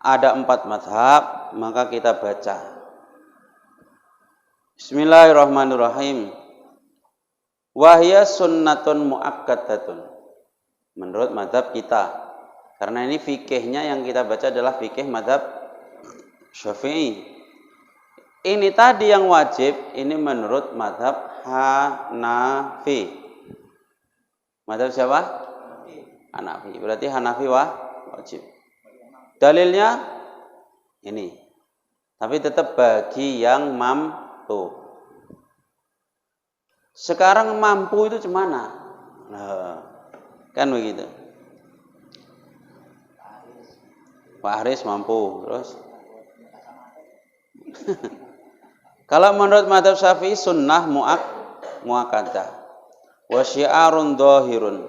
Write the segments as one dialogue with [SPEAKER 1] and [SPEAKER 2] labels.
[SPEAKER 1] ada 4 mazhab, maka kita baca. Bismillahirrahmanirrahim. Wahya sunnatun muakkadatun. Menurut mazhab kita. Karena ini fikihnya yang kita baca adalah fikih mazhab Syafi'i. Ini tadi yang wajib, ini menurut mazhab Hanafi. Mazhab siapa? Hanafi. Berarti Hanafi wajib. Dalilnya ini. Tapi tetap bagi yang mampu. Sekarang mampu itu gimana? Nah, kan begitu. Pak Haris mampu, terus kalau menurut mazhab Syafi'i sunnah muakkadah wa syi'arun dhahirun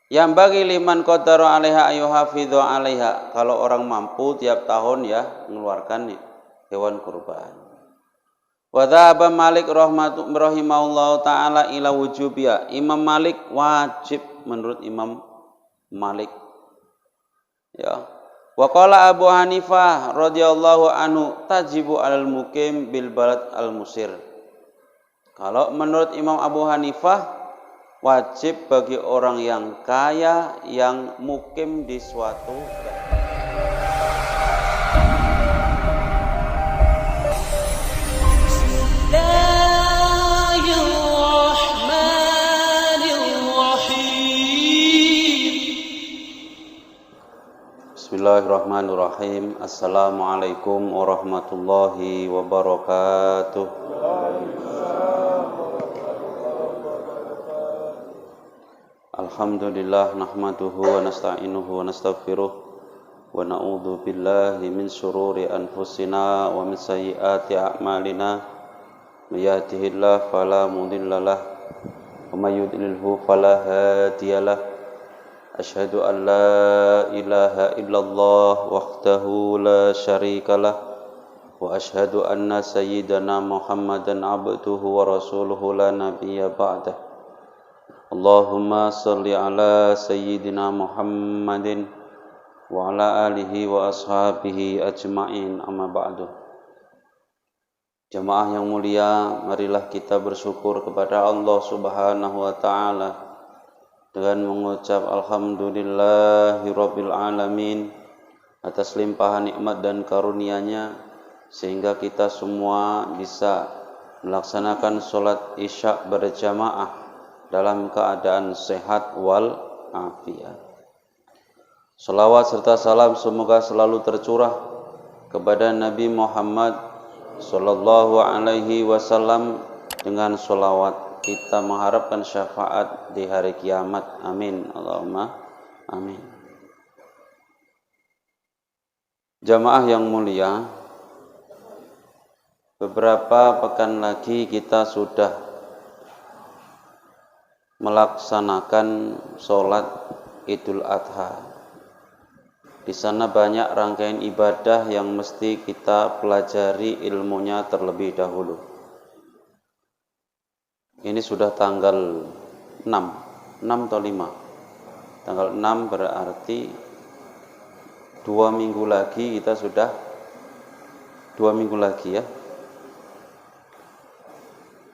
[SPEAKER 1] yang bagi liman qadara 'alaiha ayyuhafidhu 'alaiha. Kalau orang mampu tiap tahun ya mengeluarkan hewan kurban. Wa dhahaba Malik rahimahullahu taala ila wujubiya. Imam Malik wajib menurut Imam Malik. Ya. Wa qala Abu Hanifah radhiyallahu anhu tajibu 'alal muqim bil balad al musir. Kalau menurut Imam Abu Hanifah wajib bagi orang yang kaya yang mukim di suatu Bismillahirrahmanirrahim. Assalamualaikum warahmatullahi wabarakatuh. Alhamdulillah nahmaduhu wa nasta'inuhu wa nastaghfiruh wa na'udzu billahi min syururi anfusina wa min sayyiati a'malina. May yahdihillahu fala mudhillalah wa may yudlilhu fala hadiyalah. Asyhadu an la ilaha illallah wahdahu la syarikalah wa asyhadu anna sayyidana Muhammadan abduhu wa rasuluhu la nabiyya ba'dah. Allahumma salli ala sayyidina Muhammadin wa ala alihi wa ashabihi ajma'in, amma ba'du. Jamaah yang mulia, marilah kita bersyukur kepada Allah Subhanahu wa taala dengan mengucap alhamdulillahirabbil alamin atas limpahan nikmat dan karunia-Nya sehingga kita semua bisa melaksanakan salat Isya berjamaah dalam keadaan sehat wal afiat. Salawat serta salam semoga selalu tercurah kepada Nabi Muhammad sallallahu alaihi wasallam. Dengan salawat kita mengharapkan syafaat di hari kiamat. Amin. Allahumma amin. Jamaah yang mulia, beberapa pekan lagi kita sudah melaksanakan sholat Idul Adha. Di sana banyak rangkaian ibadah yang mesti kita pelajari ilmunya terlebih dahulu. Ini sudah tanggal 6 atau 5. Tanggal 6 berarti 2 minggu lagi kita sudah 2 minggu lagi ya.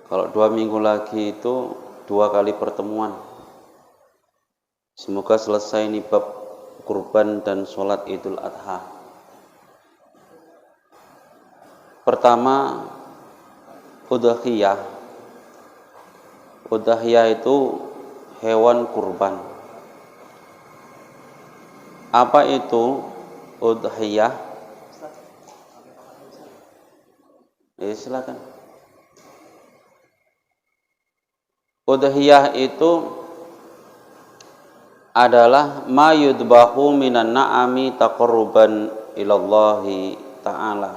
[SPEAKER 1] Kalau 2 minggu lagi itu 2 kali pertemuan. Semoga selesai nih bab kurban dan sholat Idul Adha. Pertama, udhiyah. Udhiyah itu hewan kurban. Apa itu udhiyah? Silakan. Udhiyah itu adalah ma yudbahu minan na'ami taqarruban ilallahi ta'ala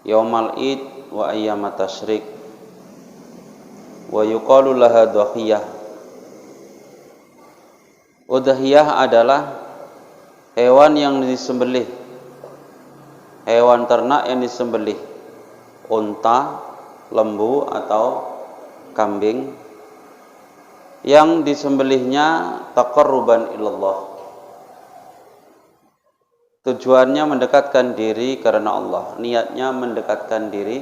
[SPEAKER 1] yaumal id wa ayyamat tasyrik wa yuqalu laha udhiyah. Udhiyah adalah hewan yang disembelih, hewan ternak yang disembelih, unta, lembu atau kambing yang disembelihnya taqarruban ilallah, Tujuannya mendekatkan diri karena Allah, niatnya mendekatkan diri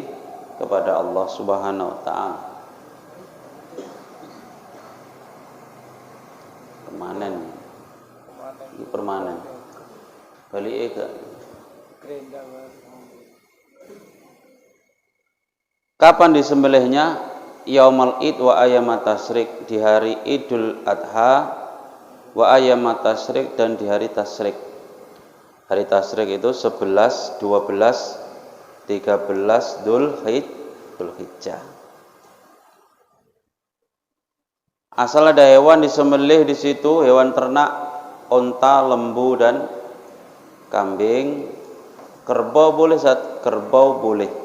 [SPEAKER 1] kepada Allah Subhanahu wa taala. Permanen. Ini permanen. Balik ke. Kapan disembelihnya? Yaumul Id wa ayyamat tasyrik, di hari Idul Adha, wa ayyamat tasyrik, dan di hari tasyrik. Hari tasyrik itu 11, 12, 13 Dzulhijjah. Asal ada hewan disembelih di situ, hewan ternak, onta, lembu dan kambing. Kerbau boleh, kerbau boleh.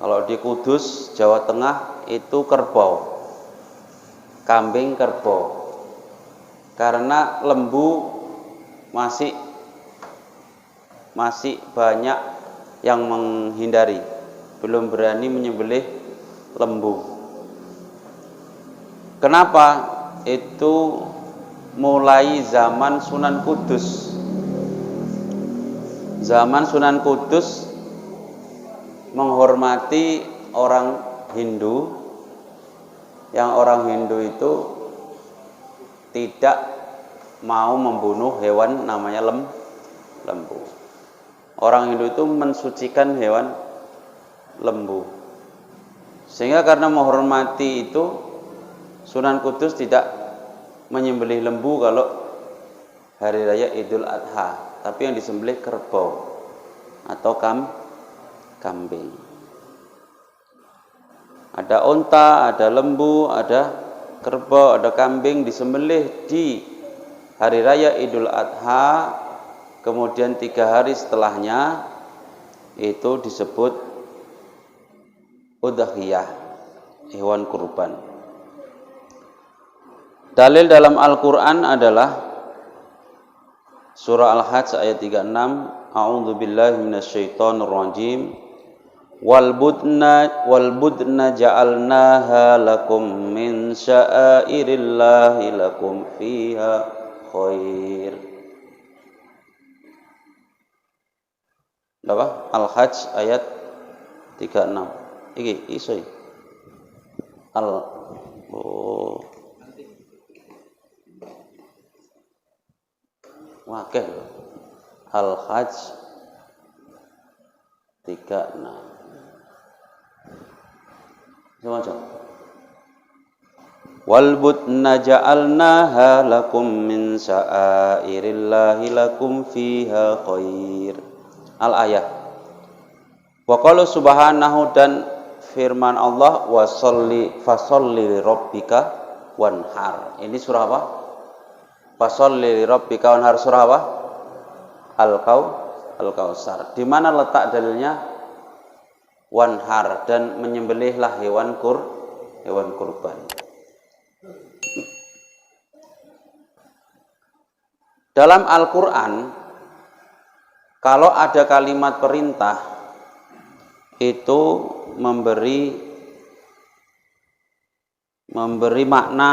[SPEAKER 1] Kalau di Kudus, Jawa Tengah itu kerbau, kambing kerbau. Karena lembu masih banyak yang menghindari, belum berani menyembelih lembu. Kenapa? Itu mulai zaman Sunan Kudus. Zaman Sunan Kudus menghormati orang Hindu, yang orang Hindu itu tidak mau membunuh hewan namanya lembu. Orang Hindu itu mensucikan hewan lembu. Sehingga karena menghormati itu, Sunan Kudus tidak menyembelih lembu kalau hari raya Idul Adha, tapi yang disembelih kerbau atau kambing. Ada onta, ada lembu, ada kerbau, ada kambing disembelih di hari raya Idul Adha. Kemudian 3 hari setelahnya itu disebut udhiyah, hewan kurban. Dalil dalam Al-Quran adalah surah Al-Hajj ayat 36, A'udzu billahi minasyaitonir rajim. Wal budna ja'alnaha lakum min sya'airillahi lakum fiha khair. Apa? Al-Hajj ayat 36. Iki iso. Wakil Al-Hajj 36. Semacam wal budna ja'alnaha lakum min sya'airillahi lakum fiha khair. Al-ayah. Wa qala subhanahu, dan firman Allah, wa fasolli li rabbika wanhar. Ini surah apa? Fasolli li rabbika wanhar, surah apa? Al-Kautsar. Di mana letak dalilnya? Wanhar, dan menyembelihlah hewan kurban. Dalam Al-Quran, kalau ada kalimat perintah itu memberi makna,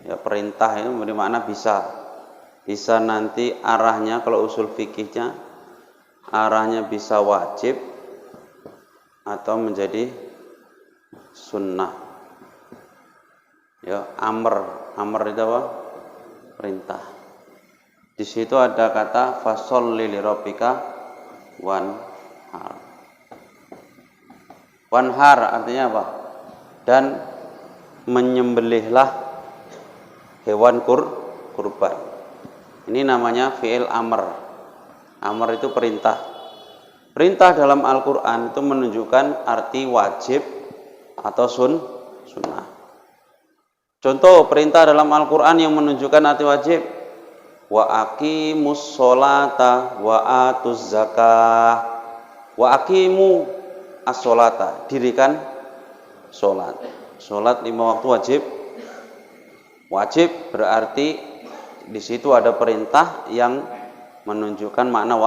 [SPEAKER 1] ya perintah ini memberi makna bisa nanti arahnya, kalau usul fikihnya arahnya bisa wajib atau menjadi sunnah. Ya, amr itu apa? Perintah. Di situ ada kata fasholli li rabbika wanhar. Wanhar artinya apa? Dan menyembelihlah hewan kurban. Ini namanya fi'il amr. Amr itu perintah. Perintah dalam Al-Quran itu menunjukkan arti wajib atau sunnah. Contoh perintah dalam Al-Quran yang menunjukkan arti wajib: wa aqimus sholata wa atuz zakah. Wa aqimu as-sholata, dirikan sholat. Sholat 5 waktu wajib. Wajib berarti di situ ada perintah yang menunjukkan makna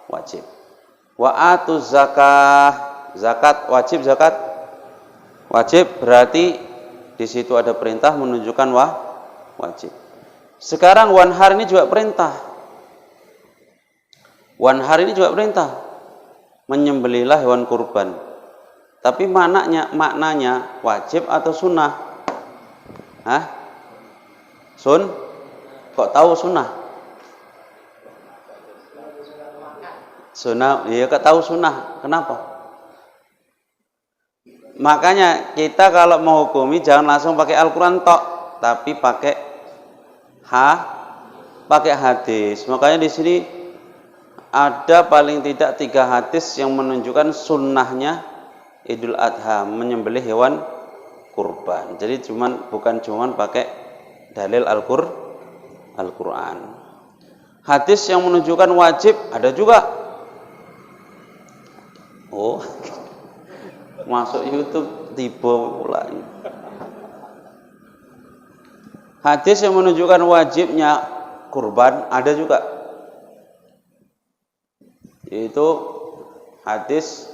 [SPEAKER 1] wajib. Wa atuz zakah, zakat wajib, zakat wajib berarti di situ ada perintah menunjukkan wajib. Sekarang wanhar ini juga perintah. Wanhar ini juga perintah. Menyembelihlah hewan kurban. Tapi maknanya wajib atau sunnah? Hah? Kok tahu sunnah? Sunnah, iya kok tahu sunnah. Kenapa? Makanya kita kalau menghukumi jangan langsung pakai Al-Quran tok, tapi pakai hadis. Makanya di sini ada paling tidak 3 hadis yang menunjukkan sunnahnya Idul Adha, menyembelih hewan kurban. Jadi bukan cuman pakai dalil Al-Quran. Hadis yang menunjukkan wajib ada juga. Oh, masuk YouTube tiba pula. Hadis yang menunjukkan wajibnya kurban ada juga. Yaitu hadis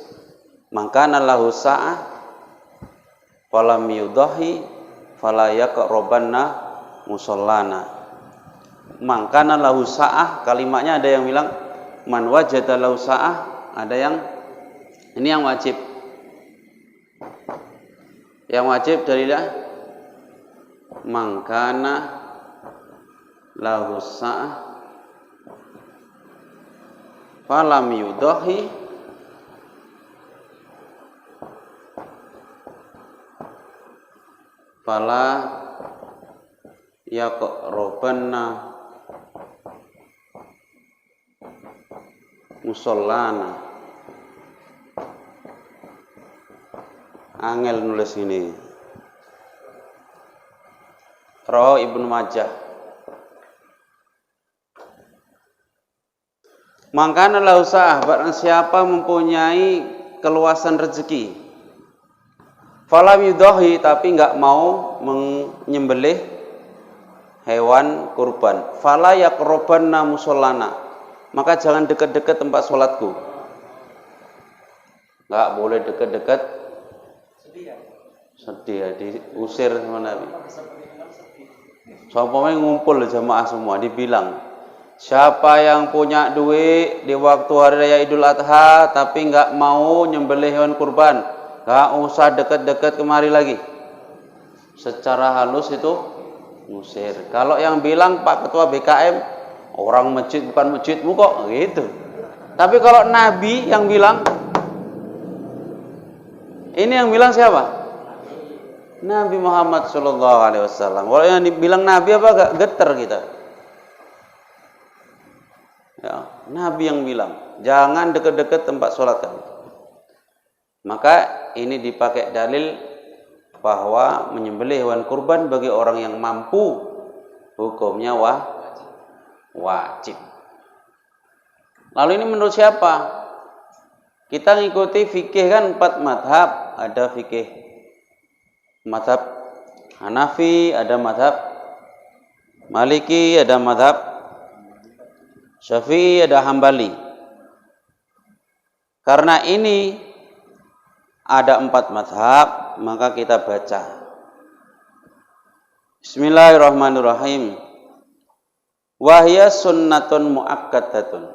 [SPEAKER 1] mangkana lahu sa'ah falam yudahi fala yaqrabanna musallana. Mangkana lahu sa'ah, kalimatnya ada yang bilang man wajada lahu sa'ah, ada yang ini yang wajib. Yang wajib dalilnya mangkana lahu sa'ah falam yudahi fala yaqrabanna musallana. Angel nulis ini. Rawahu Ibnu Majah. Mangkana lahu sa'ah, barang siapa mempunyai keluasan rezeki, falam yudahi, tapi enggak mau menyembelih hewan kurban, fala yaqrabanna musallana, maka jangan dekat-dekat tempat sholatku. Enggak boleh dekat-dekat, sedih ya, diusir sama Nabi. Soalnya ngumpul jamaah semua, dibilang siapa yang punya duit di waktu hari raya Idul Adha tapi enggak mau nyembelih hewan kurban, enggak usah dekat-dekat kemari lagi. Secara halus itu ngusir. Kalau yang bilang Pak Ketua BKM, orang masjid bukan masjidmu kok, gitu. Tapi kalau Nabi yang bilang, ini yang bilang siapa? Nabi Muhammad Sallallahu Alaihi Wasallam. Kalau yang dibilang Nabi apa gak geter kita? Ya, Nabi yang bilang, jangan dekat-dekat tempat sholat kami. Maka ini dipakai dalil bahwa menyembelih hewan kurban bagi orang yang mampu hukumnya wajib. Lalu ini menurut siapa? Kita ngikuti fikih kan 4 madhab. Ada fikih madhab Hanafi, ada madhab Maliki, ada madhab Syafi'i, ada Hambali. Karena ini ada 4 madhab, maka kita baca. Bismillahirrahmanirrahim. Wahya sunnatun muakkadatun.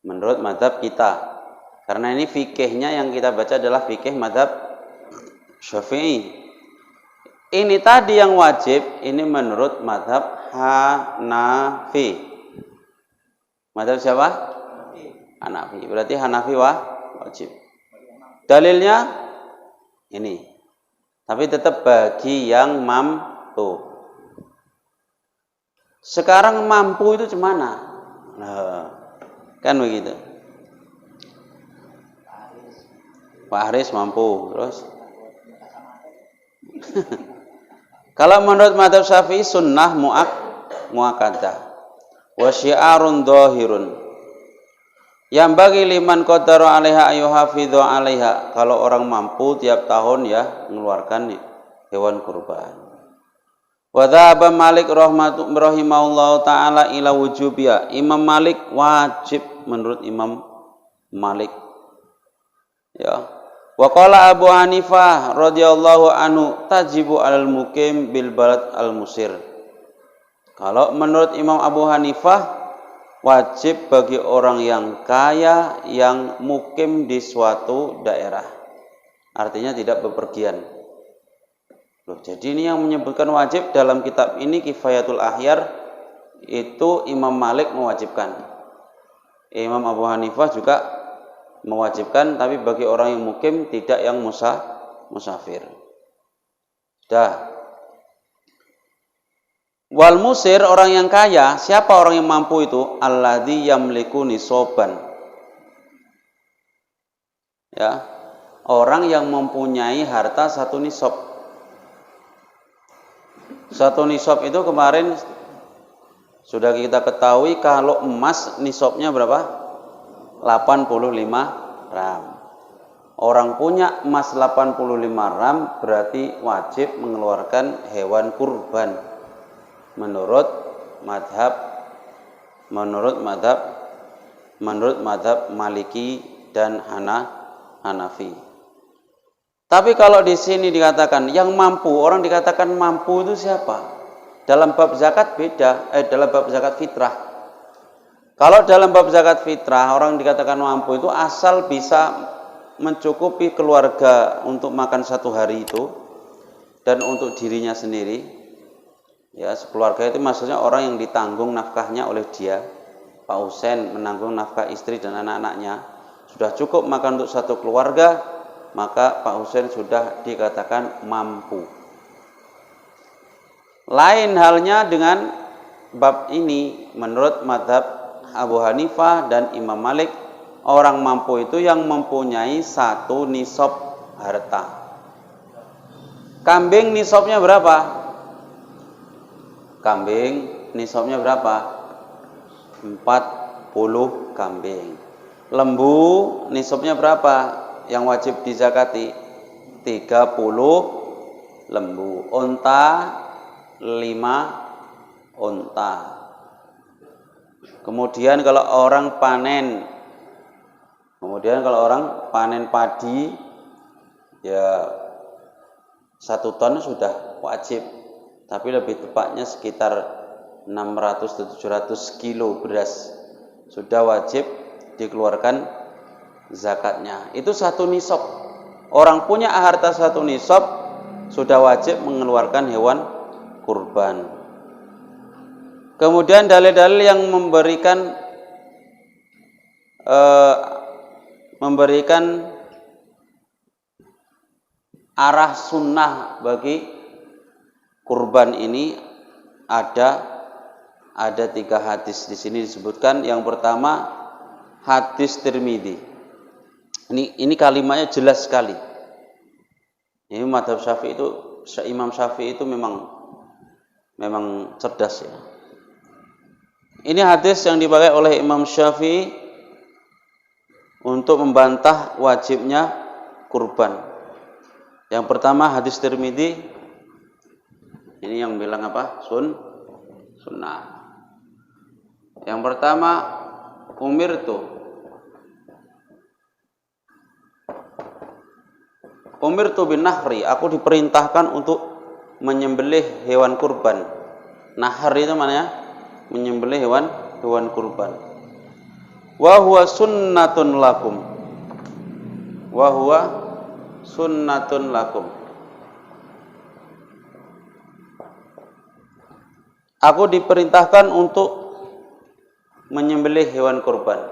[SPEAKER 1] Menurut madhab kita. Karena ini fikihnya yang kita baca adalah fikih madhab Syafi'i. Ini tadi yang wajib, ini menurut madhab Hanafi. Madhab siapa? Hanafi. Berarti Hanafi wajib. Dalilnya ini. Tapi tetap bagi yang mampu. Sekarang mampu itu cemana? Nah, kan begitu. Pak Haris mampu, terus kalau menurut madhab Syafi'i sunnah muakkadah wa syi'arun dhahirun yang bagi liman qadara 'alaiha ayyuhafidhu 'alaiha, kalau orang mampu tiap tahun ya mengeluarkan hewan kurban. Wa dhahaba Malik rahimahullahu taala ila wujubiya. Imam Malik wajib menurut Imam Malik. Ya. Wa qala Abu Hanifah radhiyallahu anhu tajibu alal mukim bil balad al musir. Kalau menurut Imam Abu Hanifah, wajib bagi orang yang kaya yang mukim di suatu daerah. Artinya tidak bepergian. Loh, jadi ini yang menyebutkan wajib dalam kitab ini Kifayatul Ahyar itu Imam Malik mewajibkan. Imam Abu Hanifah juga mewajibkan, tapi bagi orang yang mukim, tidak yang musafir. Dah. Wal musir, orang yang kaya, siapa orang yang mampu itu? Alladzi yamliku nisoban. Ya, orang yang mempunyai harta satu nisab. Satu nisab itu kemarin sudah kita ketahui, kalau emas nisabnya berapa? 85 gram. Orang punya emas 85 gram berarti wajib mengeluarkan hewan kurban. Menurut madhab Maliki dan Hanafi. Tapi kalau di sini dikatakan yang mampu, orang dikatakan mampu itu siapa? Dalam bab zakat beda, dalam bab zakat fitrah. Kalau dalam bab zakat fitrah orang dikatakan mampu itu asal bisa mencukupi keluarga untuk makan satu hari itu dan untuk dirinya sendiri. Ya, sekeluarga itu maksudnya orang yang ditanggung nafkahnya oleh dia. Pak Husain menanggung nafkah istri dan anak-anaknya. Sudah cukup makan untuk satu keluarga, maka Pak Husain sudah dikatakan mampu. Lain halnya dengan bab ini, menurut madhab Abu Hanifah dan Imam Malik, orang mampu itu yang mempunyai satu nisab harta. Kambing nisabnya berapa? Kambing nisabnya berapa? 40 kambing. Lembu nisabnya berapa yang wajib dizakati? 30 lembu. Unta 5 unta. Kemudian kalau orang panen padi, ya 1 ton sudah wajib. Tapi lebih tepatnya sekitar 600-700 kilo beras sudah wajib dikeluarkan zakatnya. Itu satu nisab. Orang punya harta satu nisab sudah wajib mengeluarkan hewan kurban. Kemudian dalil-dalil yang memberikan arah sunnah bagi kurban ini ada 3 hadis di sini disebutkan. Yang pertama hadis Tirmidzi. Ini kalimatnya jelas sekali. Ini madhab Syafi'i itu, Imam Syafi'i itu memang cerdas ya. Ini hadis yang dipakai oleh Imam Syafi'i untuk membantah wajibnya kurban. Yang pertama hadis Tirmidzi. Ini yang bilang apa? Sunnah. Yang pertama, umirtu bin nahri, aku diperintahkan untuk menyembelih hewan kurban. Nahar itu maknanya menyembelih hewan kurban. Wa huwa sunnatun lakum. Aku diperintahkan untuk menyembelih hewan kurban.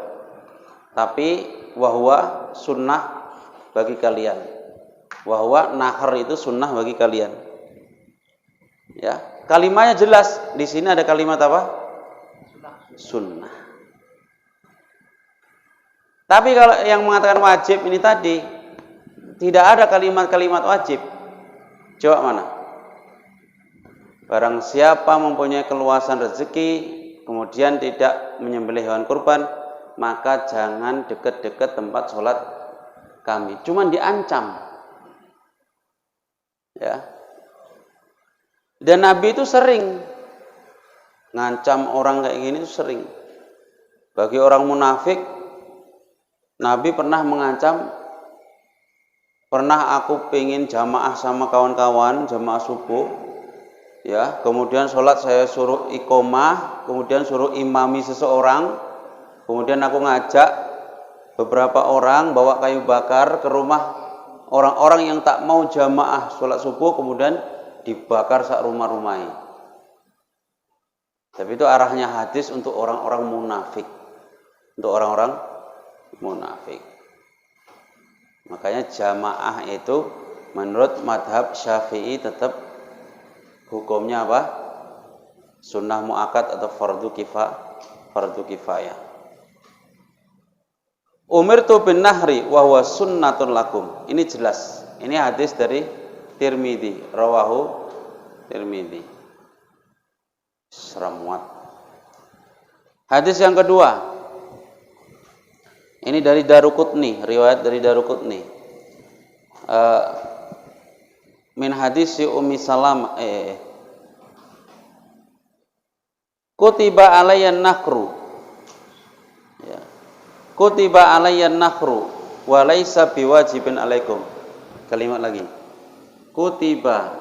[SPEAKER 1] Tapi wahwa sunnah bagi kalian. Wahwa nahar itu sunnah bagi kalian. Ya, kalimatnya jelas. Di sini ada kalimat apa? Sunnah. Tapi kalau yang mengatakan wajib ini tadi, tidak ada kalimat-kalimat wajib. Coba mana? Barang siapa mempunyai keluasan rezeki, kemudian tidak menyembelih hewan kurban, maka jangan dekat-dekat tempat sholat kami. Cuman diancam. Ya. Dan Nabi itu sering ngancam orang kayak gini, itu sering. Bagi orang munafik, Nabi pernah mengancam, pernah aku pengen jamaah sama kawan-kawan, jamaah subuh, ya, kemudian sholat saya suruh iqomah, kemudian suruh imami seseorang, kemudian aku ngajak beberapa orang bawa kayu bakar ke rumah orang-orang yang tak mau jamaah sholat subuh, kemudian dibakar sak rumah-rumahnya. Tapi itu arahnya hadis untuk orang-orang munafik, untuk orang-orang munafik. Makanya jamaah itu menurut madhab Syafi'i tetap hukumnya apa? Sunnah muakkad atau fardu kifayah. Umirtu bin nahri wa huwa sunnatun lakum. Ini jelas. Ini hadis dari Tirmidzi, rawahu Tirmidzi. Seramuat. Hadis yang kedua. Ini dari Daruqutni, riwayat dari Daruqutni. Min hadis Ummi Salamah Kutiba alayyan nakhru. Ya. Kutiba alayyan nakhru wa laisa biwajibin alaikum. Kalimat lagi. Kutiba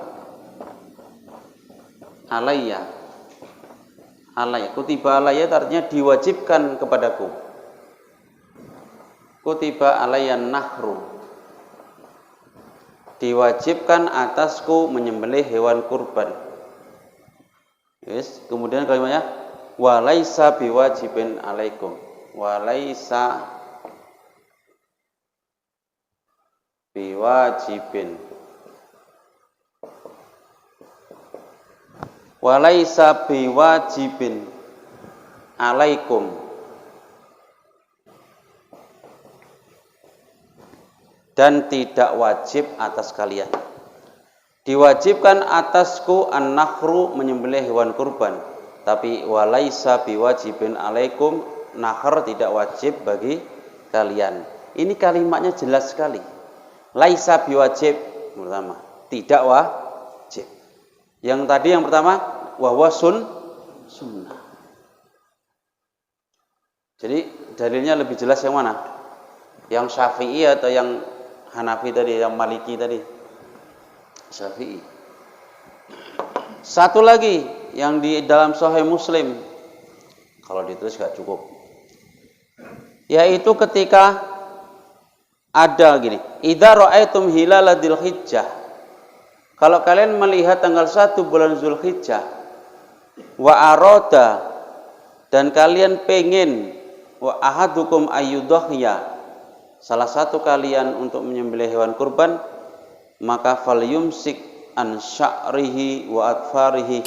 [SPEAKER 1] alayya. Kutiba alayya artinya diwajibkan kepadaku. Kutiba alayyan nahru. Diwajibkan atasku menyembelih hewan kurban. Yes. Kemudian kalimatnya walaisa biwajibin alaikum. Walaisa biwajibin. Walaisa biwajibin alaikum. Dan tidak wajib atas kalian. Diwajibkan atasku an-nakhru menyembelih hewan kurban, tapi walaisa biwajibin alaikum, nakhar tidak wajib bagi kalian. Ini kalimatnya jelas sekali. Laisa biwajib pertama, tidak wajib. Yang tadi yang pertama wa sunnah. Jadi dalilnya lebih jelas yang mana? Yang Syafi'i atau yang Hanafi tadi, yang Maliki tadi? Syafi'i. Satu lagi yang di dalam Sahih Muslim, kalau ditulis gak cukup, yaitu ketika ada gini, idza ra'aitum hilala dzulhijjah, kalau kalian melihat tanggal 1 bulan Zulhijjah, wa arada, dan kalian pengen, wa ahadukum ayyudhhiya, salah satu kalian untuk menyembelih hewan kurban, maka falyumsik an sya'rihi wa adfarihi,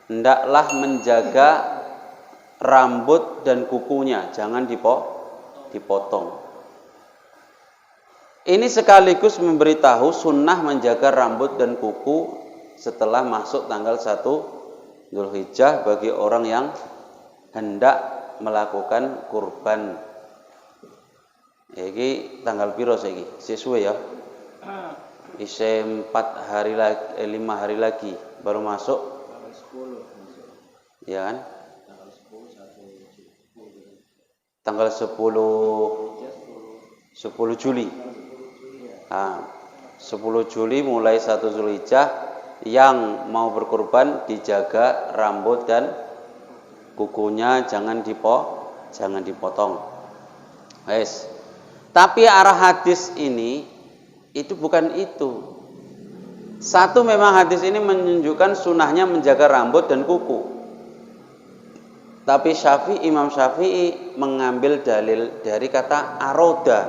[SPEAKER 1] hendaklah menjaga rambut dan kukunya, jangan dipotong. Ini sekaligus memberitahu sunnah menjaga rambut dan kuku setelah masuk tanggal 1 Dzulhijjah bagi orang yang hendak melakukan kurban. Iki tanggal piro saiki? Sesuai ya. Ise 5 hari lagi baru masuk. Ya kan? Tanggal 10 Juli. 10 Juli mulai 1 Zulhijjah yang mau berkurban dijaga rambut dan kukunya jangan dipotong. Guys. Tapi arah hadis ini itu bukan itu. Satu, memang hadis ini menunjukkan sunnahnya menjaga rambut dan kuku. Tapi Imam Syafi'i mengambil dalil dari kata aroda.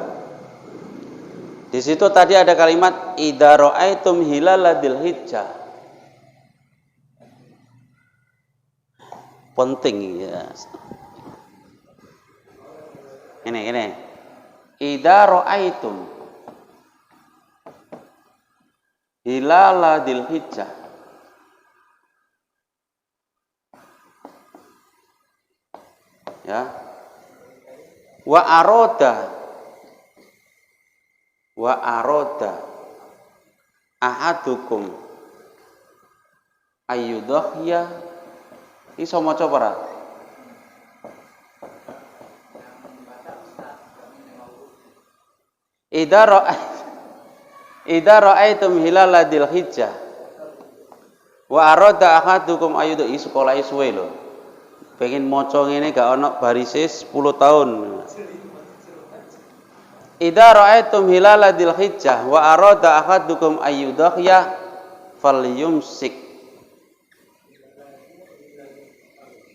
[SPEAKER 1] Di situ tadi ada kalimat idza ra'aitum hilala dzulhijjah. Penting ya. Ini. Idza ra'aitum hilala dzulhijjah, ya, wa aroda ahadukum ayyudhhiya. Iso maca ora? Idza ra'aitum hilala dzulhijjah Wa arada ahadukum ayyudu sekolah suwe lho. Pengen maca ngene gak ono barise 10 tahun. Idza ra'aitum hilala dzulhijjah wa arada ahadukum ayyudhiya falyumsik.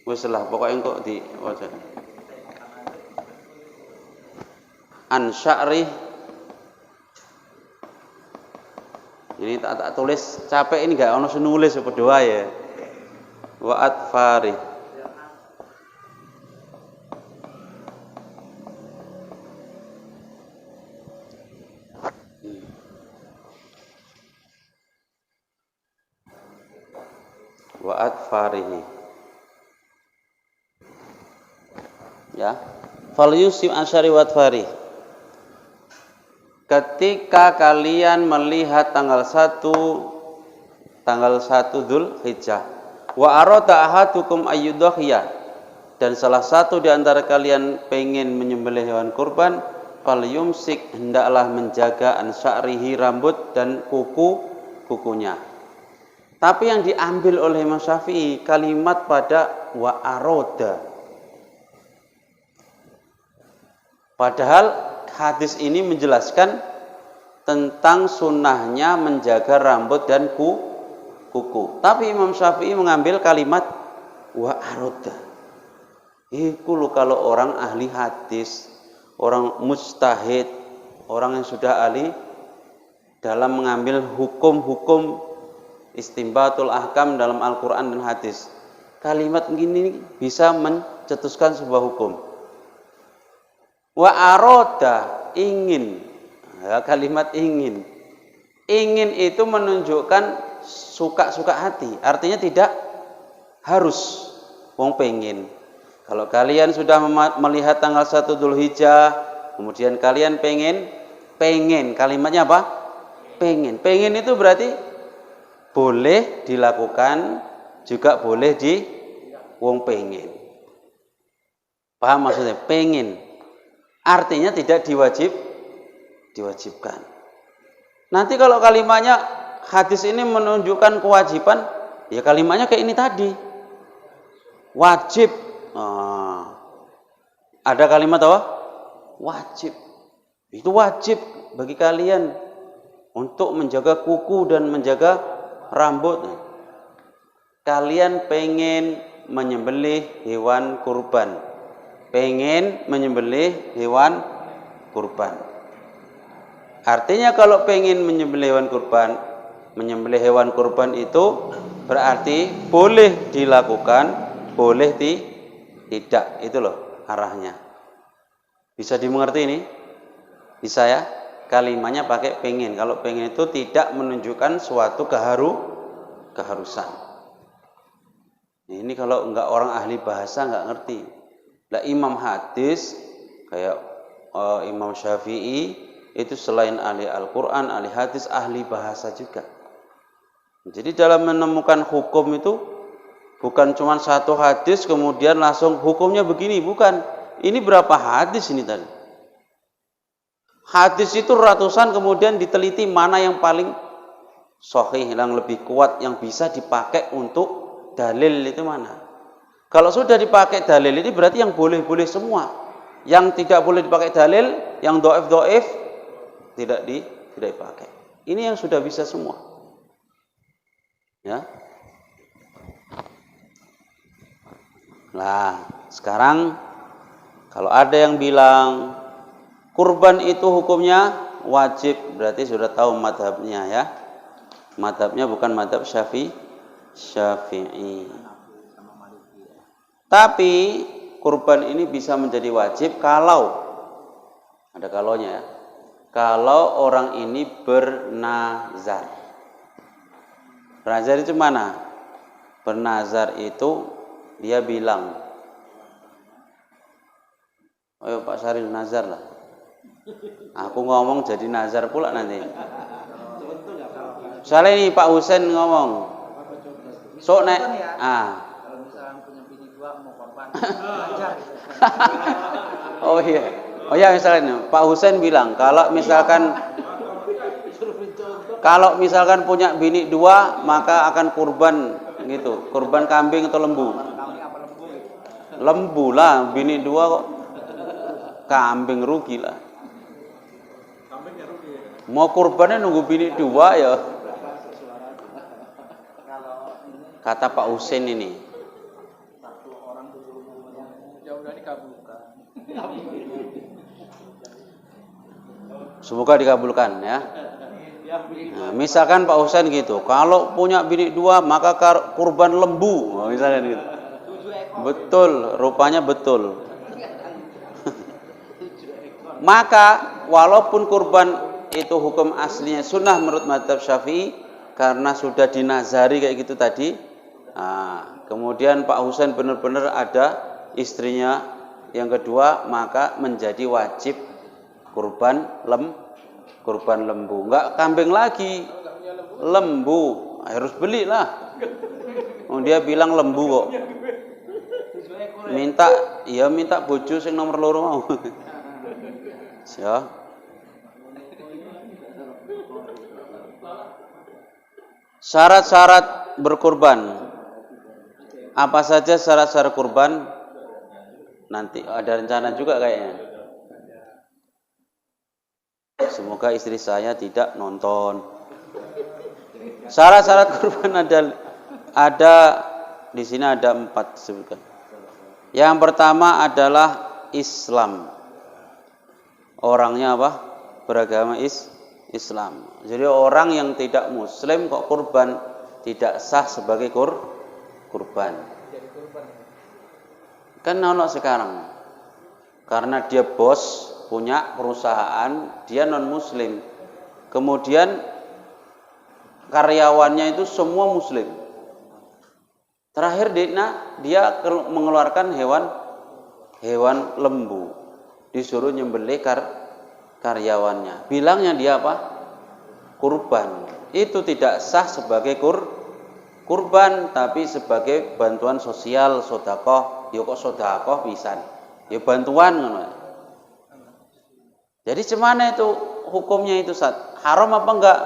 [SPEAKER 1] Wis lah pokoke engko diwaca. An sya'ri. Ini tak tulis, capek ini gak ono nulis padha wae. Wa atfari. Wa atfarihi. Ya. Fal yusim asyari wa atfari. Ketika kalian melihat tanggal 1 Dzulhijjah wa arada ahadukum ayyudhiya dan salah satu di antara kalian pengen menyembelih hewan kurban, fal yumsik hendaklah menjaga an sya'rihi rambut dan kukunya. Tapi yang diambil oleh Imam Syafi'i kalimat pada wa arada. Padahal hadis ini menjelaskan tentang sunnahnya menjaga rambut dan kuku. Tapi Imam Syafi'i mengambil kalimat wa arada. Itu kalau orang ahli hadis, orang mujtahid, orang yang sudah ahli dalam mengambil hukum-hukum istimbatul ahkam dalam Al-Quran dan hadis. Kalimat begini bisa mencetuskan sebuah hukum. Wa aroda, ingin. Ya, kalimat ingin. Ingin itu menunjukkan suka-suka hati. Artinya tidak harus wong pengen. Kalau kalian sudah melihat tanggal 1 Dzulhijjah, kemudian kalian pengen. Kalimatnya apa? Pengen. Pengen itu berarti boleh dilakukan, juga boleh di wong pengen. Paham maksudnya? Pengen. Artinya tidak diwajibkan. Nanti kalau kalimatnya hadis ini menunjukkan kewajiban, ya kalimatnya kayak ini tadi. Wajib. Ada kalimat apa? Wajib. Itu wajib bagi kalian untuk menjaga kuku dan menjaga rambut. Kalian pengen menyembelih hewan kurban. Pengen menyembelih hewan kurban. Artinya kalau pengen menyembelih hewan kurban itu berarti boleh dilakukan, boleh tidak. Itu loh arahnya. Bisa dimengerti ini? Bisa ya? Kalimatnya pakai pengen. Kalau pengen itu tidak menunjukkan suatu keharusan. Ini kalau enggak orang ahli bahasa enggak ngerti. Lah imam hadis kayak Imam Syafi'i itu selain ahli Al-Quran, ahli hadis, ahli bahasa juga. Jadi dalam menemukan hukum itu bukan cuma satu hadis kemudian langsung hukumnya begini, bukan. Ini berapa hadis ini tadi? Hadis itu ratusan kemudian diteliti mana yang paling sahih, yang lebih kuat, yang bisa dipakai untuk dalil itu mana. Kalau sudah dipakai dalil ini berarti yang boleh-boleh semua. Yang tidak boleh dipakai dalil, yang dhaif tidak dipakai. Ini yang sudah bisa semua. Ya. Nah, sekarang kalau ada yang bilang kurban itu hukumnya wajib, berarti sudah tahu madhabnya ya. Madhabnya bukan madhab Syafi'i. Tapi kurban ini bisa menjadi wajib kalau ada kalaunya ya. Kalau orang ini bernazar. Bernazar itu mana? Bernazar itu dia bilang, ayo Pak Syaril nazar lah. Aku ngomong jadi nazar pula nanti. Soalnya ini Pak Husain ngomong. Sok nek. Oh iya. Oh ya misalnya Pak Husain bilang kalau misalkan Kalau misalkan punya bini 2, maka akan kurban gitu. Kurban kambing atau lembu? Lembu lah, bini 2 kok. Kambing rugi lah. Mau kurbannya nunggu bini 2 ya. Kata Pak Husin ini. Semoga dikabulkan ya. Nah, misalkan Pak Husain gitu, kalau punya bini 2 maka kurban lembu, misalnya gitu. Betul, rupanya betul. Maka walaupun kurban itu hukum aslinya sunnah menurut mazhab Syafi'i karena sudah dinazari kayak gitu tadi. Nah, kemudian Pak Husain benar-benar ada istrinya yang kedua, maka menjadi wajib kurban lembu, enggak kambing lagi, lembu, harus belilah. Dia bilang lembu kok. Minta bojo sing nomor 2 mau. Ya. Syarat-syarat berkurban. Apa saja syarat-syarat kurban? Nanti ada rencana juga kayaknya. Semoga istri saya tidak nonton. Syarat-syarat kurban ada di sini ada 4 disebutkan. Yang pertama adalah Islam. Orangnya apa? Beragama Islam. Jadi orang yang tidak muslim kok kurban tidak sah sebagai kurban. Kan ono sekarang. Karena dia bos, punya perusahaan, dia non muslim. Kemudian karyawannya itu semua muslim. Terakhir dia mengeluarkan hewan lembu. Disuruh nyembelih karyawannya. Bilangnya dia apa? Kurban. Itu tidak sah sebagai kurban, tapi sebagai bantuan sosial, sedekah. Ya kok sedekah pisan. Ya bantuan ngono. Jadi gimana itu hukumnya itu, Ustaz? Haram apa enggak?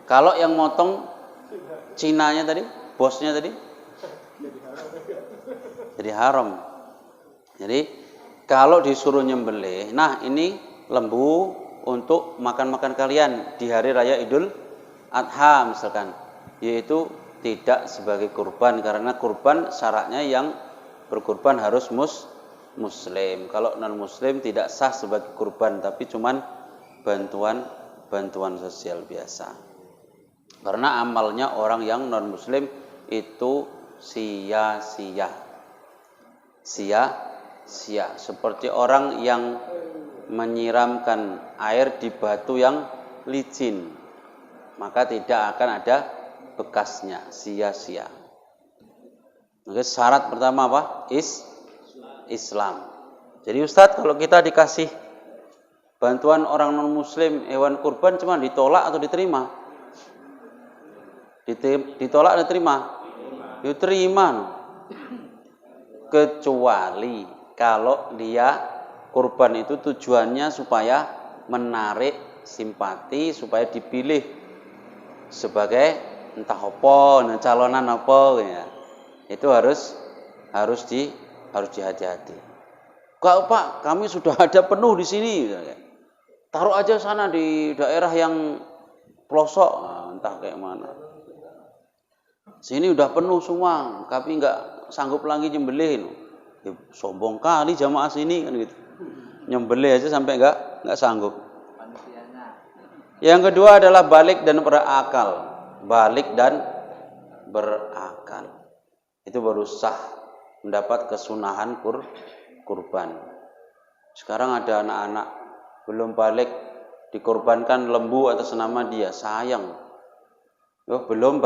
[SPEAKER 1] Kalau yang motong Cinanya tadi, bosnya tadi, jadi haram. Jadi kalau disuruh nyembelih, nah ini lembu untuk makan-makan kalian di hari raya Idul Adha misalkan, yaitu tidak sebagai kurban karena kurban syaratnya yang berkurban harus muslim. Kalau non muslim tidak sah sebagai kurban, tapi cuman bantuan sosial biasa. Karena amalnya orang yang non muslim itu sia-sia. Seperti orang yang menyiramkan air di batu yang licin, maka tidak akan ada bekasnya, sia-sia. Maka syarat pertama apa? Islam. Jadi Ustadz, kalau kita dikasih bantuan orang non muslim hewan kurban cuma ditolak atau diterima? Ditolak atau diterima? Diterima. Kecuali kalau dia kurban itu tujuannya supaya menarik simpati, supaya dipilih sebagai entah apa, calonan apa ya. Itu harus dihati-hati. Kak Pak, kami sudah ada penuh di sini. Taruh aja sana di daerah yang pelosok, entah kayak mana. Sini udah penuh semua, tapi nggak sanggup lagi nyembelih. Ya, sombong kali jamaah sini kan gitu. Nyembelih aja sampai nggak sanggup. Yang kedua adalah balik dan berakal. Balik dan berakal. Itu baru sah mendapat kesunahan kurban. Sekarang ada anak-anak belum balik dikorbankan lembu atas nama dia, sayang. Belum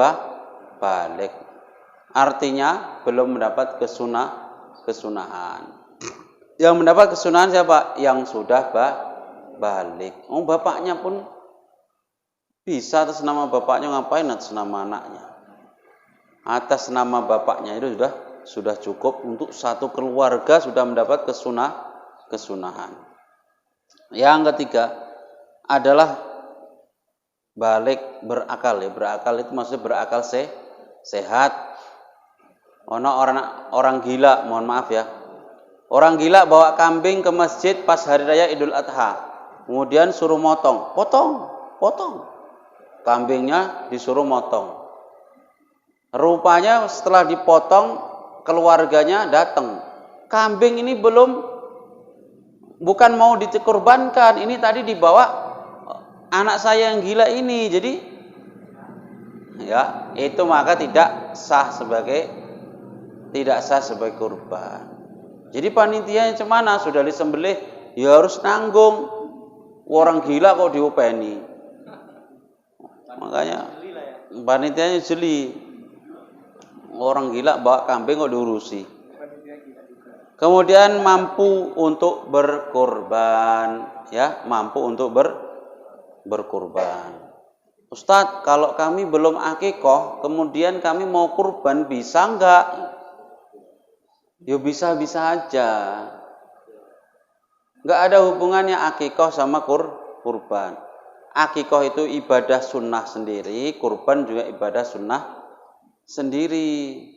[SPEAKER 1] balik. Artinya belum mendapat kesunahan. Yang mendapat kesunahan siapa? Yang sudah balik. Bapaknya pun bisa atas nama bapaknya, ngapain atas nama anaknya? Atas nama bapaknya itu sudah cukup untuk satu keluarga sudah mendapat kesunahan. Yang ketiga adalah balik berakal ya. Berakal itu maksudnya berakal sehat. Orang gila, mohon maaf ya. Orang gila bawa kambing ke masjid pas hari raya Idul Adha. Kemudian suruh potong. Kambingnya disuruh motong. Rupanya setelah dipotong keluarganya datang. Kambing ini bukan mau dikurbankan, ini tadi dibawa anak saya yang gila ini. Jadi ya, itu maka tidak sah sebagai kurban. Jadi panitianya cemana? Sudah disembelih, ya harus nanggung. Orang gila kok diopeni. Makanya panitianya jeli. Orang gila bawa kambing kok diurusi. Kemudian mampu untuk berkorban, ya, mampu untuk berkorban. Ustadz, kalau kami belum akikoh, kemudian kami mau kurban, bisa enggak? Ya bisa-bisa aja. Enggak ada hubungannya akikoh sama kurban. Akikoh itu ibadah sunnah sendiri, kurban juga ibadah sunnah sendiri.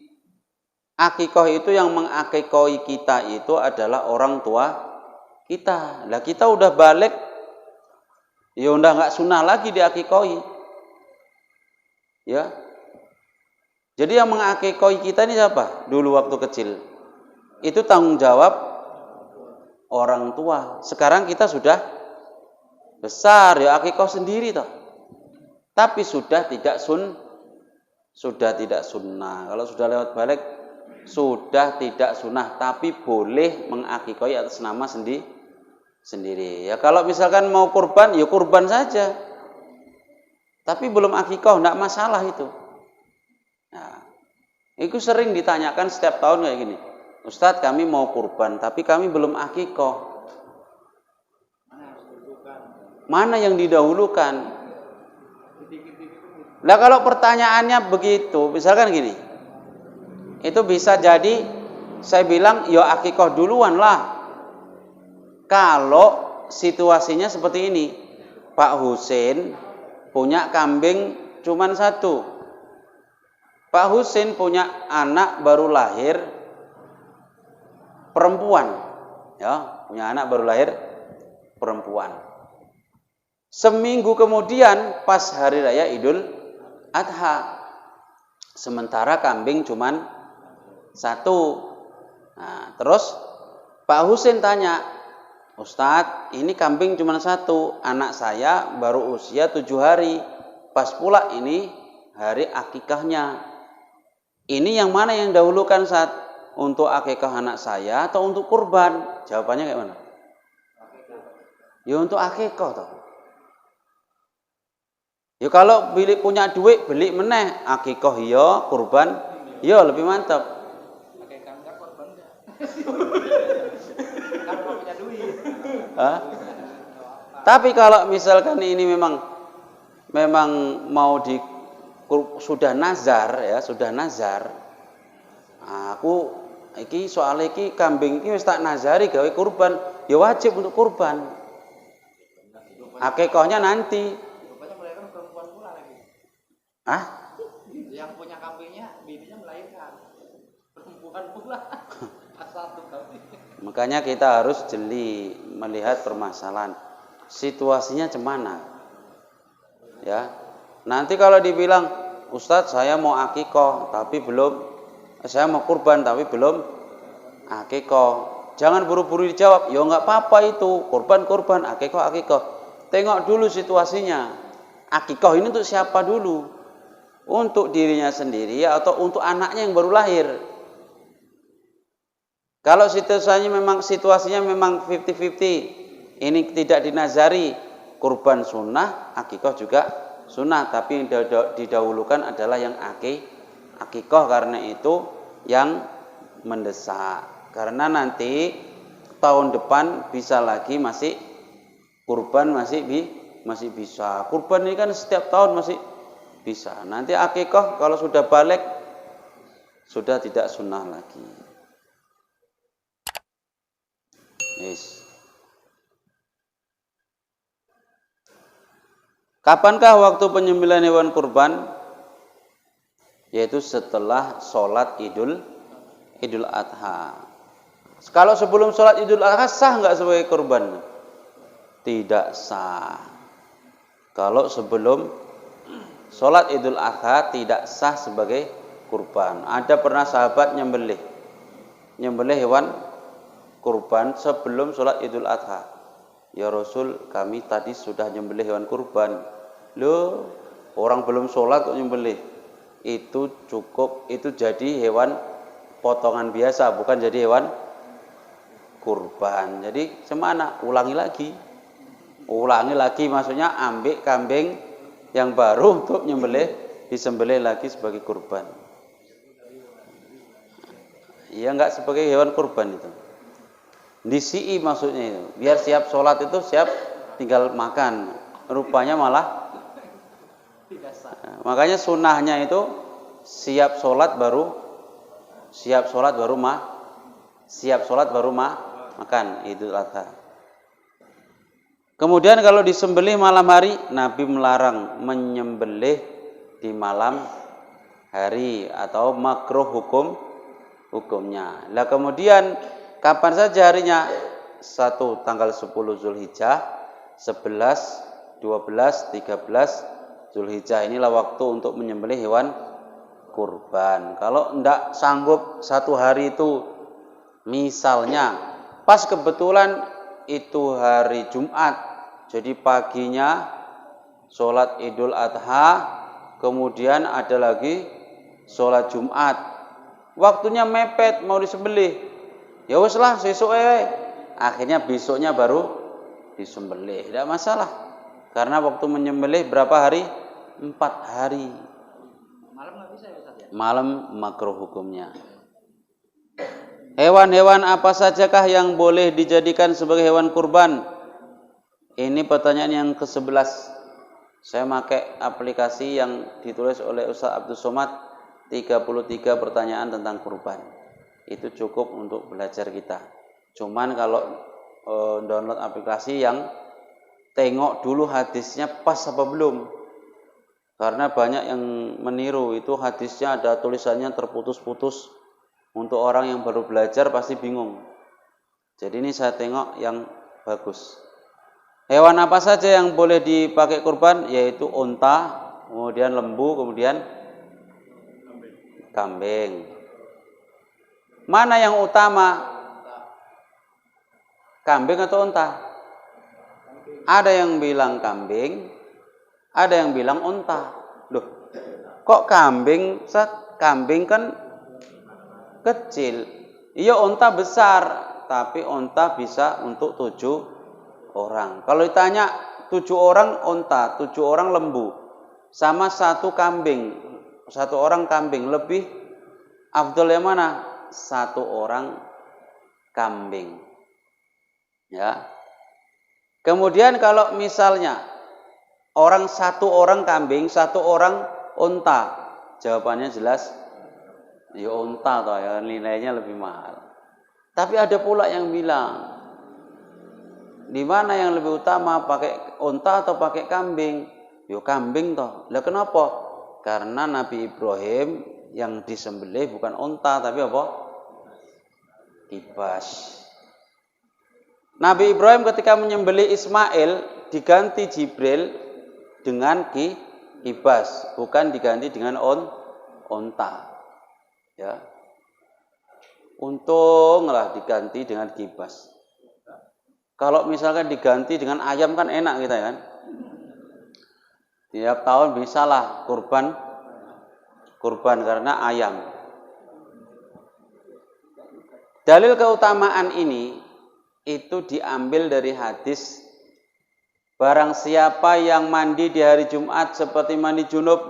[SPEAKER 1] Akikoh itu yang mengakikohi kita itu adalah orang tua kita. Lah kita udah balik, ya udah nggak sunnah lagi diakikohi. Ya. Jadi yang mengakikohi kita ini siapa? Dulu waktu kecil. Itu tanggung jawab orang tua. Sekarang kita sudah besar, ya akikoh sendiri toh. Tapi sudah tidak sunnah. Kalau sudah lewat balik sudah tidak sunnah, tapi boleh mengakikohi atas nama sendiri. Ya kalau misalkan mau kurban, ya kurban saja. Tapi belum akikoh, tidak masalah itu. Nah, itu sering ditanyakan setiap tahun kayak gini. Ustadz, kami mau kurban, tapi kami belum akikoh. Mana yang didahulukan? Nah kalau pertanyaannya begitu, misalkan gini, itu bisa jadi saya bilang, ya akikoh duluan lah. Kalau situasinya seperti ini, Pak Husin punya kambing cuman satu. Pak Husin punya anak baru lahir perempuan, ya, punya anak baru lahir perempuan. Seminggu kemudian pas hari raya Idul Adha, sementara kambing cuman satu. Nah, terus Pak Husin tanya, Ustadz, ini kambing cuma satu, anak saya baru usia 7 hari, pas pula ini hari akikahnya. Ini yang mana yang dahulukan saat untuk akikah anak saya atau untuk kurban? Jawabannya kayak mana? Ya untuk akikah toh. Ya kalau punya duit beli meneh, akikah iya, kurban iya lebih mantap. Tapi kalau misalkan ini memang mau sudah nazar ya, sudah nazar. Aku iki soal iki kambing iki wis tak nazari gawe kurban, ya wajib untuk kurban. Akikahnya nanti.
[SPEAKER 2] Yang punya kambingnya bininya melahirkan. Perempuan pula. Satu kambing.
[SPEAKER 1] Makanya kita harus jeli melihat permasalahan. Situasinya cemana? Ya. Nanti kalau dibilang, Ustadz saya mau akikoh tapi belum, saya mau kurban tapi belum akikoh. Jangan buru-buru dijawab. Ya enggak apa-apa itu, kurban, akikoh. Tengok dulu situasinya. Akikoh ini untuk siapa dulu? Untuk dirinya sendiri atau untuk anaknya yang baru lahir? Kalau situasinya memang 50-50, ini tidak dinazari, kurban sunnah, akikoh juga sunnah, tapi yang didahulukan adalah yang akikoh karena itu yang mendesak. Karena nanti tahun depan bisa lagi masih kurban masih bisa. Kurban ini kan setiap tahun masih bisa. Nanti akikoh kalau sudah balik sudah tidak sunnah lagi. Yes. Kapankah waktu penyembelihan hewan kurban? Yaitu setelah sholat Idul Adha. Kalau sebelum sholat Idul Adha sah nggak sebagai kurban? Tidak sah. Kalau sebelum sholat Idul Adha tidak sah sebagai kurban. Ada pernah sahabat nyembelih hewan kurban sebelum sholat Idul Adha. Ya Rasul, kami tadi sudah nyembelih hewan kurban. Loh, orang belum sholat kok nyembelih? Itu cukup, itu jadi hewan potongan biasa, bukan jadi hewan kurban. Jadi semana? Ulangi lagi maksudnya ambil kambing yang baru untuk disembelih lagi sebagai kurban. Ya enggak sebagai hewan kurban itu. Disi'i maksudnya itu. Biar siap sholat itu siap tinggal makan. Rupanya malah makanya sunnahnya itu siap sholat baru makan Idul Adha. Kemudian kalau disembelih malam hari, Nabi melarang menyembelih di malam hari atau makruh hukumnya. Lah kemudian kapan saja harinya? 1 tanggal 10 Zulhijjah, 11, 12, 13 Zulhijjah. Inilah waktu untuk menyembelih hewan kurban. Kalau tidak sanggup 1 hari itu, misalnya pas kebetulan itu hari Jumat, jadi paginya sholat Idul Adha, kemudian ada lagi sholat Jumat, waktunya mepet mau disembelih, ya wes lah sesuk akhirnya besoknya baru disembelih, tidak masalah, karena waktu menyembelih berapa hari? 4 hari.
[SPEAKER 2] Malam nggak bisa ya Ustaz ya?
[SPEAKER 1] Malam makruh hukumnya. Hewan-hewan apa sajakah yang boleh dijadikan sebagai hewan kurban? Ini pertanyaan yang ke-11. Saya pakai aplikasi yang ditulis oleh Ustaz Abdul Somad, 33 pertanyaan tentang kurban. Itu cukup untuk belajar kita. Cuman kalau download aplikasi yang tengok dulu hadisnya pas apa belum. Karena banyak yang meniru, itu hadisnya ada tulisannya terputus-putus. Untuk orang yang baru belajar pasti bingung. Jadi ini saya tengok yang bagus. Hewan apa saja yang boleh dipakai kurban? Yaitu unta, kemudian lembu, kemudian kambing. Mana yang utama? Kambing atau unta? Ada yang bilang kambing, ada yang bilang unta. Loh, kok kambing? Kambing kan kecil. Iya, unta besar, tapi unta bisa untuk 7 orang. Kalau ditanya 7 orang unta, 7 orang lembu, sama 1 kambing, 1 orang kambing, lebih afdal yang mana? 1 orang kambing. Ya. Kemudian kalau misalnya 1 orang kambing, 1 orang unta, jawabannya jelas, ya unta toh ya, nilainya lebih mahal. Tapi ada pula yang bilang, di mana yang lebih utama, pakai unta atau pakai kambing? Yo kambing toh. Lah kenapa? Karena Nabi Ibrahim yang disembelih bukan unta tapi apa? Kibas. Nabi Ibrahim ketika menyembelih Ismail diganti Jibril dengan kibas, bukan diganti dengan unta. Ya. Untunglah diganti dengan kibas. Kalau misalkan diganti dengan ayam kan enak kita kan. Tiap tahun bisalah kurban karena ayam. Dalil keutamaan ini itu diambil dari hadis, barang siapa yang mandi di hari Jumat seperti mandi junub,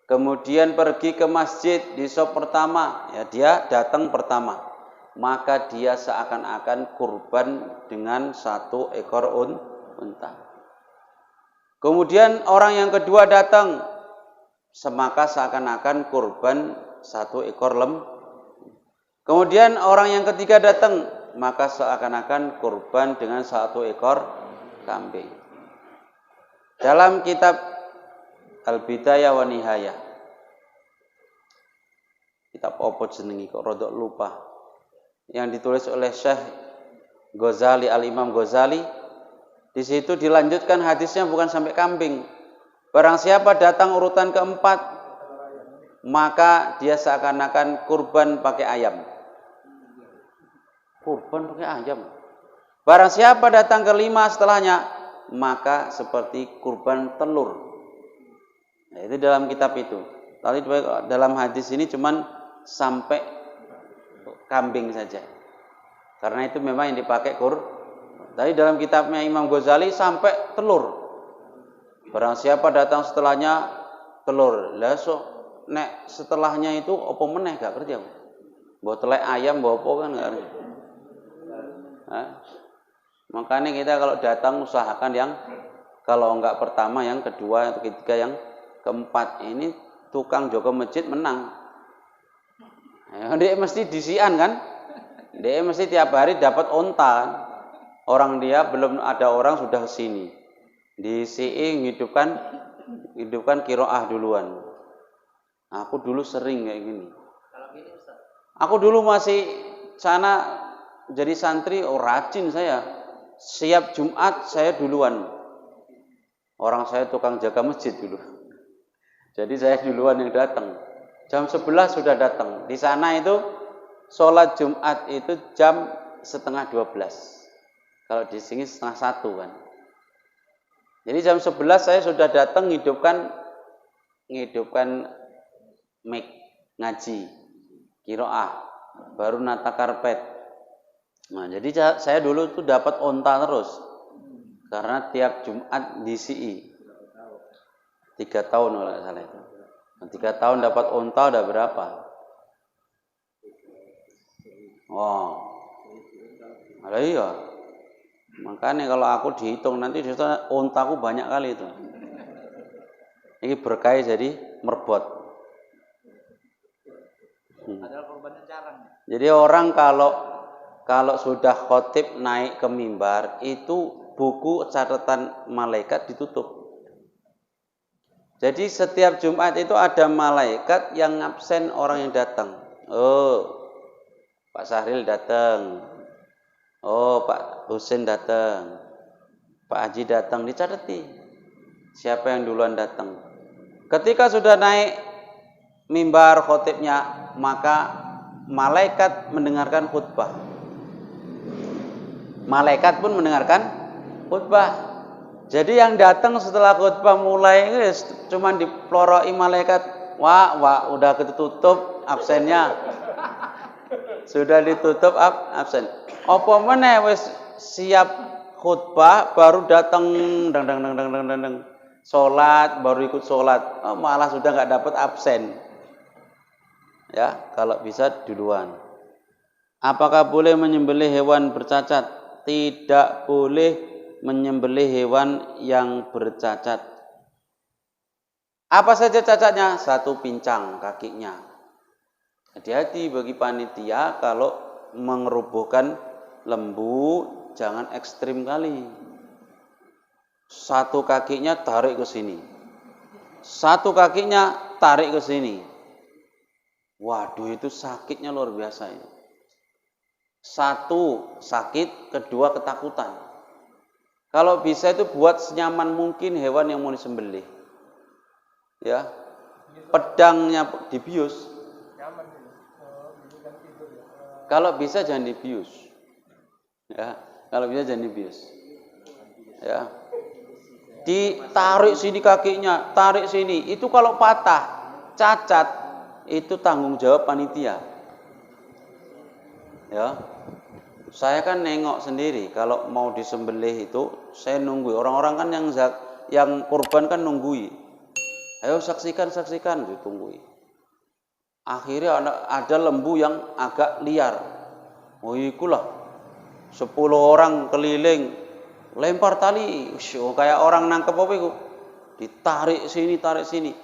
[SPEAKER 1] kemudian pergi ke masjid di shop pertama, ya dia datang pertama, maka dia seakan-akan kurban dengan 1 ekor unta. Kemudian orang yang kedua datang, maka seakan-akan kurban 1 ekor lembu. Kemudian orang yang ketiga datang, maka seakan-akan kurban dengan 1 ekor kambing. Dalam kitab Al-Bidayah wa Nihayah, kitab apa jenengi kok rodok lupa, yang ditulis oleh Syekh Ghazali, Al-Imam Ghazali, di situ dilanjutkan hadisnya bukan sampai kambing. Barang siapa datang urutan keempat, maka dia seakan-akan kurban pakai ayam. Kurban pakai ayam. Barang siapa datang kelima setelahnya, maka seperti kurban telur. Nah, itu dalam kitab itu. Tadi dalam hadis ini cuman sampai kambing saja. Karena itu memang yang dipakai Tadi dalam kitabnya Imam Ghazali sampai telur. Barang siapa datang setelahnya telur. Lah nek setelahnya itu apa meneh gak kerja. Mbok telek ayam mbok apa kan gak kerja. Makanya kita kalau datang usahakan yang kalau enggak pertama, yang kedua, yang ketiga, yang keempat. Ini tukang jaga masjid menang. Dia mesti disian kan? Dia mesti tiap hari dapat onta kan? Orang dia belum ada orang sudah kesini. Disiin hidupkan kiroah duluan. Aku dulu sering kayak gini. Aku dulu masih sana jadi santri, rajin saya. Siap Jumat saya duluan. Orang saya tukang jaga masjid dulu. Jadi saya duluan yang datang. Jam 11 sudah datang. Di sana itu sholat Jumat itu jam 11:30. Kalau di sini 12:30 kan. Jadi jam 11 saya sudah datang ngidupkan mic ngaji, qiraah, baru nata karpet. Nah, jadi saya dulu tuh dapat onta terus. Karena tiap Jumat di CI. 3 tahun kalau nggak salah itu. 3 tahun dapat onta udah berapa? Wow. Ada iya. Makanya kalau aku dihitung nanti ontaku banyak kali itu. Ini berkah jadi merbot.
[SPEAKER 2] Adalah korbannya jarang.
[SPEAKER 1] Jadi orang kalau sudah khotib naik ke mimbar itu buku catatan malaikat ditutup. Jadi setiap Jumat itu ada malaikat yang absen orang yang datang. Oh, Pak Sahril datang. Oh, Pak Husin datang. Pak Haji datang, dicatati. Siapa yang duluan datang. Ketika sudah naik mimbar khotibnya, maka malaikat mendengarkan khutbah. Malaikat pun mendengarkan khutbah. Jadi yang datang setelah khutbah mulai cuma diploroi malaikat. Wah, udah ketutup absennya. Sudah ditutup absen. Apa meneh wis siap khutbah baru datang dang. Salat baru ikut salat. Oh, malah sudah enggak dapat absen. Ya, kalau bisa duluan. Apakah boleh menyembelih hewan bercacat? Tidak boleh menyembelih hewan yang bercacat. Apa saja cacatnya? 1 pincang kakinya. Hati-hati bagi panitia kalau mengerubuhkan lembu, jangan ekstrim kali. 1 kakinya tarik ke sini. 1 kakinya tarik ke sini. Waduh, itu sakitnya luar biasa ini. 1 sakit, kedua ketakutan. Kalau bisa itu buat senyaman mungkin hewan yang mau disembelih. Ya. Pedangnya dibius. Kalau bisa jangan dibius. Ya, kalau bisa jangan dibius. Ya. Ditarik sini kakinya, tarik sini. Itu kalau patah, cacat, itu tanggung jawab panitia. Ya. Saya kan nengok sendiri kalau mau disembelih itu saya nunggu. Orang-orang kan yang kurban kan nunggui. Ayo saksikan ditunggui. Akhirnya ada lembu yang agak liar. Oh ikulah 10 orang keliling lempar tali. Kayak orang nangkep apa itu? Ditarik sini, tarik sini.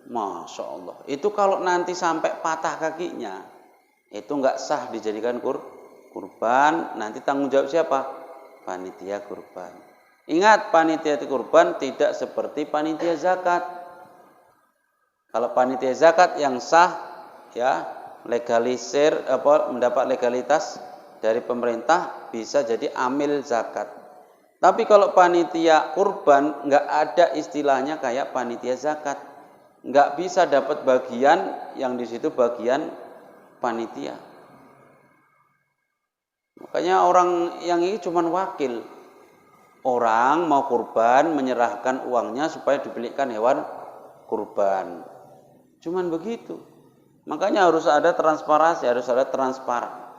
[SPEAKER 1] Masya Allah. Itu kalau nanti sampai patah kakinya, itu nggak sah dijadikan kurban. Nanti tanggung jawab siapa? Panitia kurban. Ingat, panitia kurban tidak seperti panitia zakat. Kalau panitia zakat yang sah, ya legalisir mendapat legalitas dari pemerintah, bisa jadi amil zakat. Tapi kalau panitia kurban nggak ada istilahnya kayak panitia zakat. Nggak bisa dapat bagian yang di situ bagian panitia. Makanya orang yang ini cuma wakil. Orang mau kurban menyerahkan uangnya supaya dibelikan hewan kurban. Cuman begitu. Makanya harus ada transparansi, harus ada transparan.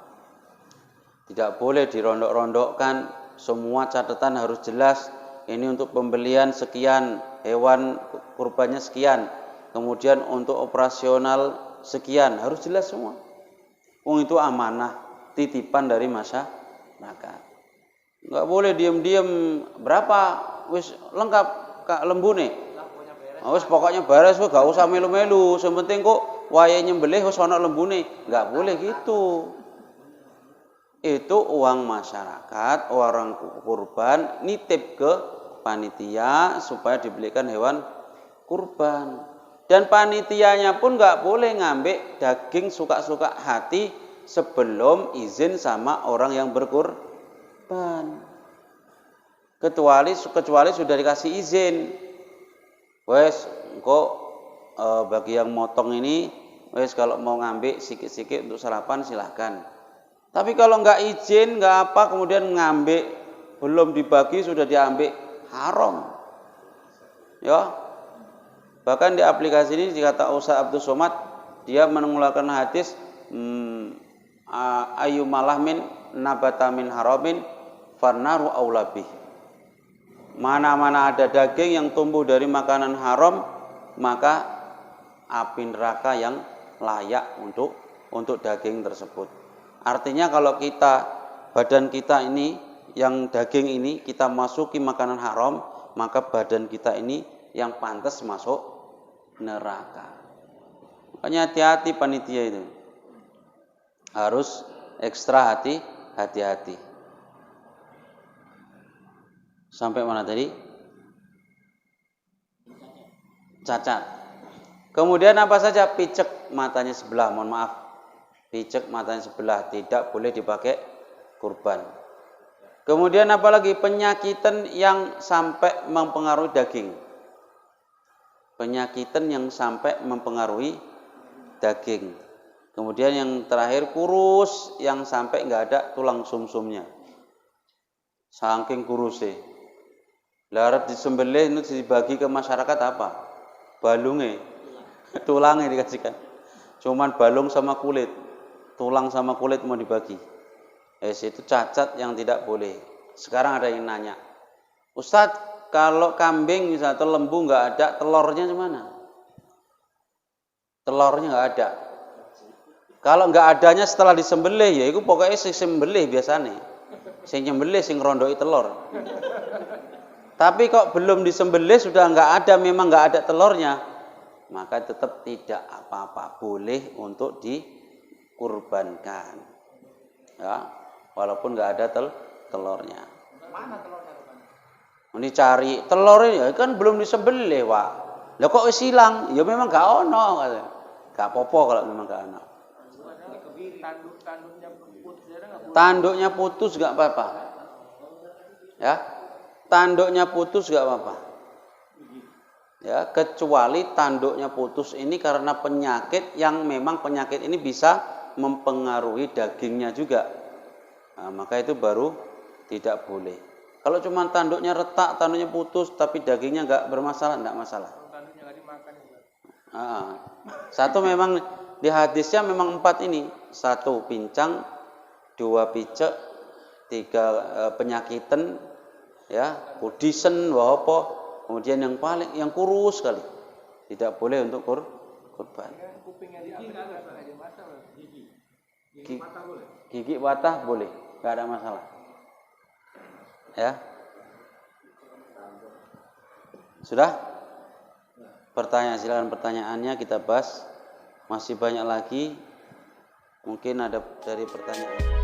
[SPEAKER 1] Tidak boleh dirondok-rondokkan, semua catatan harus jelas. Ini untuk pembelian sekian, hewan kurbannya sekian. Kemudian untuk operasional sekian, harus jelas semua. Itu amanah, titipan dari masyarakat. Enggak boleh diam-diam berapa wis lengkap Kak lembune. Wis pokoknya beres wis gak usah melu-melu, sing penting kok wayahe nyembelih wis ana lembune. Enggak boleh gitu. Itu uang masyarakat, orang kurban nitip ke panitia supaya dibelikan hewan kurban. Dan panitianya pun nggak boleh ngambil daging suka-suka hati sebelum izin sama orang yang berkurban. Kecuali sudah dikasih izin. Wes, engkau bagi yang motong ini, wes kalau mau ngambil sikit-sikit untuk sarapan silahkan. Tapi kalau nggak izin, nggak apa, kemudian ngambil belum dibagi sudah diambil, haram. Ya. Bahkan di aplikasi ini dikata Ustaz Abdul Somad, dia mengeluarkan hadis ayu malahmin nabata min haramin farnaru aulabih. Mana-mana ada daging yang tumbuh dari makanan haram, maka api neraka yang layak untuk daging tersebut. Artinya kalau badan kita ini yang daging ini kita masuki makanan haram, maka badan kita ini yang pantas masuk neraka. Makanya hati-hati panitia itu. Harus ekstra hati-hati. Sampai mana tadi? Cacat. Kemudian apa saja? Picek matanya sebelah, mohon maaf. Picek matanya sebelah, tidak boleh dipakai kurban. Kemudian apalagi? Penyakitan yang sampai mempengaruhi daging. Penyakitan yang sampai mempengaruhi daging. Kemudian yang terakhir kurus yang sampai nggak ada tulang sumsumnya. Saking kurusnya. Larap disembelih itu dibagi ke masyarakat apa? Balungnya, tulangnya dikasihkan. Cuman balung sama kulit, tulang sama kulit mau dibagi. Itu cacat yang tidak boleh. Sekarang ada yang nanya, Ustadz, kalau kambing misalnya atau lembu nggak ada, telurnya gimana? Telurnya nggak ada. Kalau nggak adanya setelah disembelih, ya itu pokoknya sembelih biasanya. Sing nyembelih sing ngrondoi telur. Tapi kok belum disembelih sudah nggak ada, memang nggak ada telurnya, maka tetap tidak apa-apa, boleh untuk dikurbankan. Ya, walaupun nggak ada telurnya.
[SPEAKER 2] Mana telurnya?
[SPEAKER 1] Ini cari telurnya kan belum disembelih, Pak. Lah kok wis hilang? Ya memang nggak ono, nggak apa-apa kalau memang nggak ono. Tanduknya putus nggak apa-apa. Ya. Tanduknya putus gak apa-apa. Ya, kecuali tanduknya putus ini karena penyakit yang memang penyakit ini bisa mempengaruhi dagingnya juga. Nah, maka itu baru tidak boleh. Kalau cuma tanduknya retak, tanduknya putus tapi dagingnya enggak bermasalah, enggak masalah.
[SPEAKER 2] Tanduknya enggak dimakan juga.
[SPEAKER 1] Satu memang di hadisnya memang 4 ini. 1 pincang, 2 picek, 3 penyakitan, ya, kudisen apa, kemudian yang kurus sekali tidak boleh untuk kurban. Gigi patah boleh, nggak ada masalah. Ya, sudah. silakan pertanyaannya kita bahas. Masih banyak lagi. Mungkin ada dari pertanyaan.